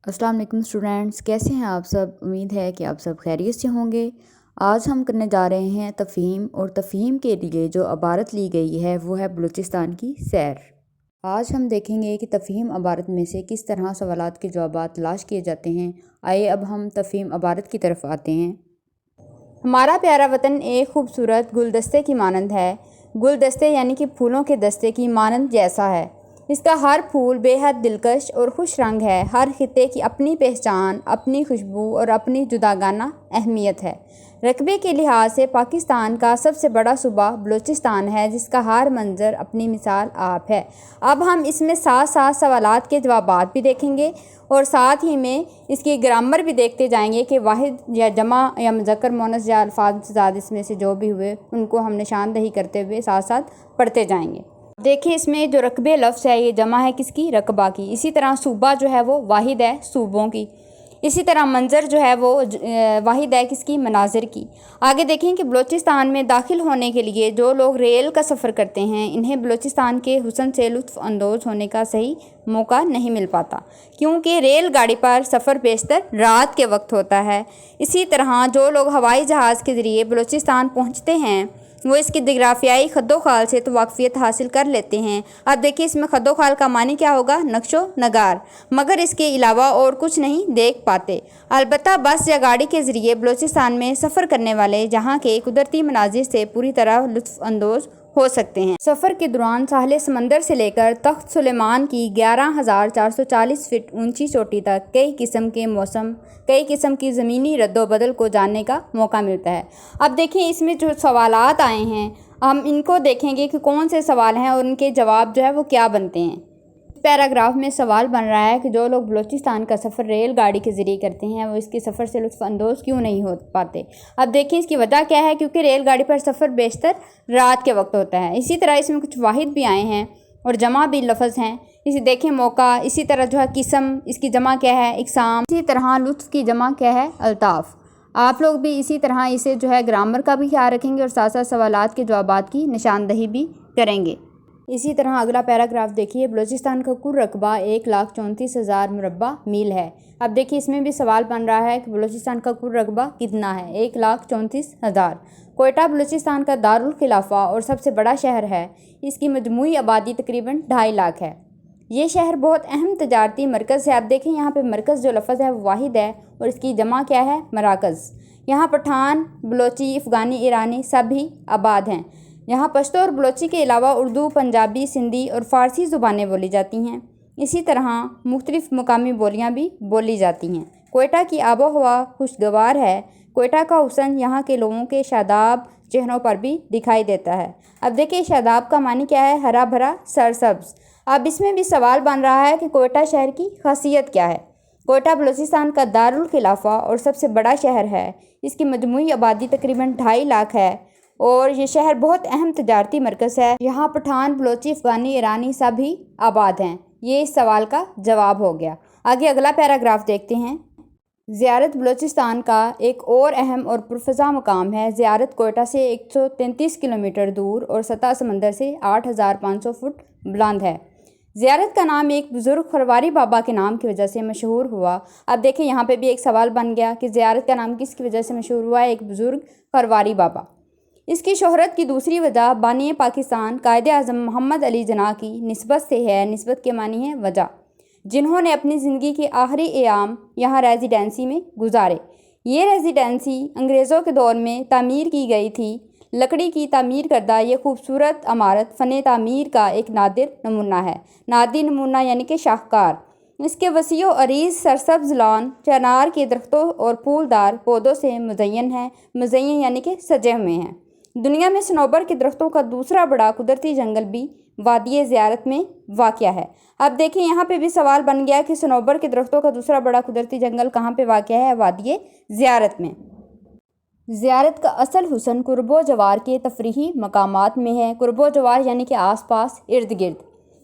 अस्सलाम वालेकुम स्टूडेंट्स, कैसे हैं आप सब। उम्मीद है कि आप सब खैरियत से होंगे। आज हम करने जा रहे हैं तफ़हीम, और तफ़हीम के लिए जो इबारत ली गई है वो है बलूचिस्तान की सैर। आज हम देखेंगे कि तफ़हीम इबारत में से किस तरह सवालात के जवाबात तलाश किए जाते हैं। आइए अब हम तफ़हीम इबारत की तरफ आते हैं। हमारा प्यारा वतन एक खूबसूरत गुलदस्ते की मानंद है। गुलदस्ते यानी कि फूलों के दस्ते की मानंद जैसा है। इसका हर फूल बेहद दिलकश और खुश रंग है। हर खित्ते की अपनी पहचान, अपनी खुशबू और अपनी जुदागाना अहमियत है। रकबे के लिहाज से पाकिस्तान का सबसे बड़ा सूबा बलूचिस्तान है, जिसका हर मंजर अपनी मिसाल आप है। अब हम इसमें साथ साथ सवालात के जवाबात भी देखेंगे और साथ ही में इसकी ग्रामर भी देखते जाएंगे कि वाहिद या जमा या मुज़क्कर मुअन्नस या अल्फाज ज़ाद इसमें से जो भी हुए उनको हम निशानदही करते हुए साथ साथ पढ़ते जाएंगे। देखिए, इसमें जो रकबे लफ्ज़ है ये जमा है किसकी, रकबा की। इसी तरह सूबा जो है वो वाहिद है, सूबों की। इसी तरह मंजर जो है वो वाहिद है किसकी, मनाजिर की। आगे देखें कि बलूचिस्तान में दाखिल होने के लिए जो लोग रेल का सफ़र करते हैं, इन्हें बलूचिस्तान के हुस्न से लुत्फ़ अंदोज़ होने का सही मौका नहीं मिल पाता, क्योंकि रेल गाड़ी पर सफ़र बेशतर रात के वक्त होता है। इसी तरह जो लोग हवाई जहाज़ के ज़रिए बलूचिस्तान पहुँचते हैं वो इसकी जग्राफियाई खद्दो खाल से तो वाकफियत हासिल कर लेते हैं। अब देखिए, इसमें खद्दो खाल का मानी क्या होगा, नक्शो नगार, मगर इसके अलावा और कुछ नहीं देख पाते। अलबत्ता बस या गाड़ी के ज़रिए बलूचिस्तान में सफ़र करने वाले जहाँ के कुदरती मनाजिर से पूरी तरह लुत्फ़ अंदोज़ हो सकते हैं। सफ़र के दौरान साहिल समंदर से लेकर तख्त सुलेमान की 11,440 फीट ऊंची चोटी तक कई किस्म के मौसम, कई किस्म की ज़मीनी रद्दोबदल को जानने का मौका मिलता है। अब देखिए, इसमें जो सवालात आए हैं हम इनको देखेंगे कि कौन से सवाल हैं और उनके जवाब जो है वो क्या बनते हैं। पैराग्राफ में सवाल बन रहा है कि जो लोग बलूचिस्तान का सफ़र रेल गाड़ी के ज़रिए करते हैं वो इसके सफ़र से लुत्फ़ अंदोज़ क्यों नहीं हो पाते। अब देखिए, इसकी वजह क्या है, क्योंकि रेल गाड़ी पर सफ़र बेशतर रात के वक्त होता है। इसी तरह इसमें कुछ वाहिद भी आए हैं और जमा भी लफ्ज़ हैं। इसे देखें, मौका, इसी तरह जो है किस्म, इसकी जमा क्या है, इकसाम। इसी तरह लुत्फ़ की जमा क्या है, अल्ताफ़। आप लोग भी इसी तरह इसे जो है ग्रामर का भी ख्याल रखेंगे और साथ साथ सवालात के जवाबात की निशानदही भी करेंगे। इसी तरह अगला पैराग्राफ देखिए, बलूचिस्तान का कुल रकबा 1,34,000 मुरब्बा मील है। अब देखिए, इसमें भी सवाल बन रहा है कि बलूचिस्तान का कुल रकबा कितना है, 1,34,000। कोयटा बलूचिस्तान का दारुल खिलाफा और सबसे बड़ा शहर है। इसकी मजमूई आबादी तकरीबन 2.5 लाख है। ये शहर बहुत अहम तजारती मरकज़ है। अब देखें, यहाँ पे मरकज़ जो लफ्ज़ है वो वाहिद है और इसकी जमा क्या है, मराकज़। यहाँ पठान, बलोची, अफ़गानी, ईरानी सभी आबाद हैं। यहाँ पश्तो और बलोची के अलावा उर्दू, पंजाबी, सिंधी और फ़ारसी ज़ुबानें बोली जाती हैं। इसी तरह मुख्तलिफ़ मुकामी बोलियाँ भी बोली जाती हैं। कोयटा की आबो हवा खुशगवार है। कोयटा का हुस्न यहाँ के लोगों के शादाब चेहरों पर भी दिखाई देता है। अब देखिए, शादाब का मानी क्या है, हरा भरा, सरसब्ज़। अब इसमें भी सवाल बन रहा है कि कोयटा शहर की खासियत क्या है। कोयटा बलूचिस्तान का दारुल खिलाफा और सबसे बड़ा शहर है। इसकी मजमूई आबादी तकरीबन 2.5 लाख है और ये शहर बहुत अहम तजारती मरकज़ है। यहाँ पठान, बलोची, अफ़गानी, ईरानी सभी आबाद हैं। ये इस सवाल का जवाब हो गया। आगे अगला पैराग्राफ देखते हैं। ज़ियारत बलूचिस्तान का एक और अहम और पुरफ़ज़ा मकाम है। ज़ियारत कोयटा से 133 किलोमीटर दूर और सतह समंदर से 8,500 फुट बुलंद है। ज़ियारत का नाम एक बुज़ुर्ग खरवारी बाबा के नाम की वजह से मशहूर हुआ। अब देखिए, यहाँ पे भी एक सवाल बन गया कि ज़ियारत का नाम किसकी वजह से मशहूर हुआ, एक बुज़ुर्ग खरवारी बाबा। इसकी शोहरत की दूसरी वजह बानी पाकिस्तान कायदे आज़म मोहम्मद अली जिन्ना की निस्बत से है। निस्बत के मानी है वजह, जिन्होंने अपनी ज़िंदगी के आखिरी अयाम यहाँ रेजिडेंसी में गुजारे। ये रेजिडेंसी अंग्रेज़ों के दौर में तामीर की गई थी। लकड़ी की तामीर करदा ये खूबसूरत इमारत फ़न तामीर का एक नादिर नमूना है। नादिर नमूना यानी कि शाहकार। इसके वसीओ अरीज़ सरसब्ज़ लॉन चनार के दरख्तों और फूलदार पौधों से मुज़य्यन है। मुज़य्यन यानी कि सजे हुए हैं। दुनिया में सनोबर के दरख्तों का दूसरा बड़ा कुदरती जंगल भी वादिये ज़ियारत में वाक़या है। अब देखिए, यहाँ पे भी सवाल बन गया कि सनोबर के दरख्तों का दूसरा बड़ा कुदरती जंगल कहाँ पे वाक़या है, वादिये ज़ियारत में। ज़ियारत का असल हुस्न कुर्बो जवार के तफरीही मकामात में है। कुर्बो जवार यानी कि आस पास, इर्द गिर्द।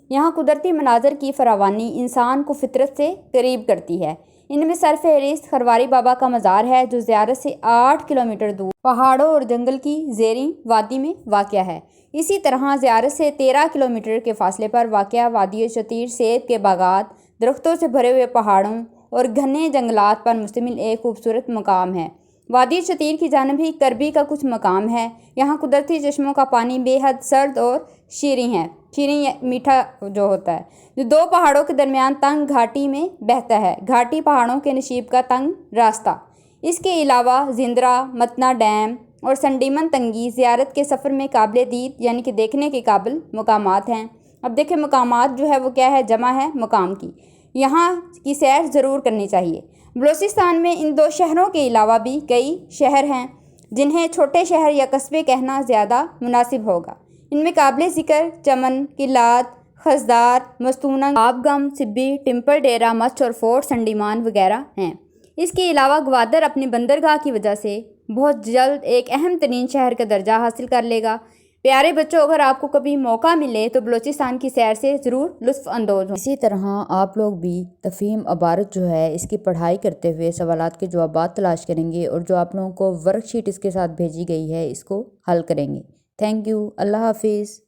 यहाँ कुदरती मनाजर की फरावानी इंसान को फितरत से करीब करती है। इनमें सरफहरिस्त खरवारी बाबा का मज़ार है, जो ज़ियारत से 8 किलोमीटर दूर पहाड़ों और जंगल की ज़ेरी वादी में वाक़या है। इसी तरह ज़ियारत से 13 किलोमीटर के फासले पर वाक़या वादी शतीर सेब के बागात, दरख्तों से भरे हुए पहाड़ों اور گھنے جنگلات پر مشتمل ایک خوبصورت مقام ہے۔ وادی شتیر کی جانب ہی کربی کا کچھ مقام ہے۔ یہاں قدرتی چشموں کا پانی بے حد سرد اور شیریں ہے، شیریں میٹھا جو ہوتا ہے، جو دو پہاڑوں کے درمیان تنگ گھاٹی میں بہتا ہے۔ گھاٹی پہاڑوں کے نشیب کا تنگ راستہ۔ اس کے علاوہ زندرا، متنا ڈیم اور سنڈیمن تنگی زیارت کے سفر میں قابل دید یعنی کہ دیکھنے کے قابل مقامات ہیں۔ اب دیکھیں مقامات جو ہے وہ کیا ہے، جمع ہے مقام کی۔ یہاں کی سیر ضرور کرنی چاہیے۔ بلوچستان میں ان دو شہروں کے علاوہ بھی کئی شہر ہیں جنہیں چھوٹے شہر یا قصبے کہنا زیادہ مناسب ہوگا۔ ان میں قابل ذکر چمن، قلات، خزدار، مستونگ، آب گم، سبی، ٹمپل ڈیرہ، مچھ اور فورٹ سنڈیمان وغیرہ ہیں۔ اس کے علاوہ گوادر اپنی بندرگاہ کی وجہ سے بہت جلد ایک اہم ترین شہر کا درجہ حاصل کر لے گا۔ پیارے بچوں، اگر آپ کو کبھی موقع ملے تو بلوچستان کی سیر سے ضرور لطف اندوز ہوں۔ اسی طرح آپ لوگ بھی تفہیم عبارت جو ہے اس کی پڑھائی کرتے ہوئے سوالات کے جوابات تلاش کریں گے اور جو آپ لوگوں کو ورک شیٹ اس کے ساتھ بھیجی گئی ہے اس کو حل کریں گے۔ Thank you. اللہ حافظ۔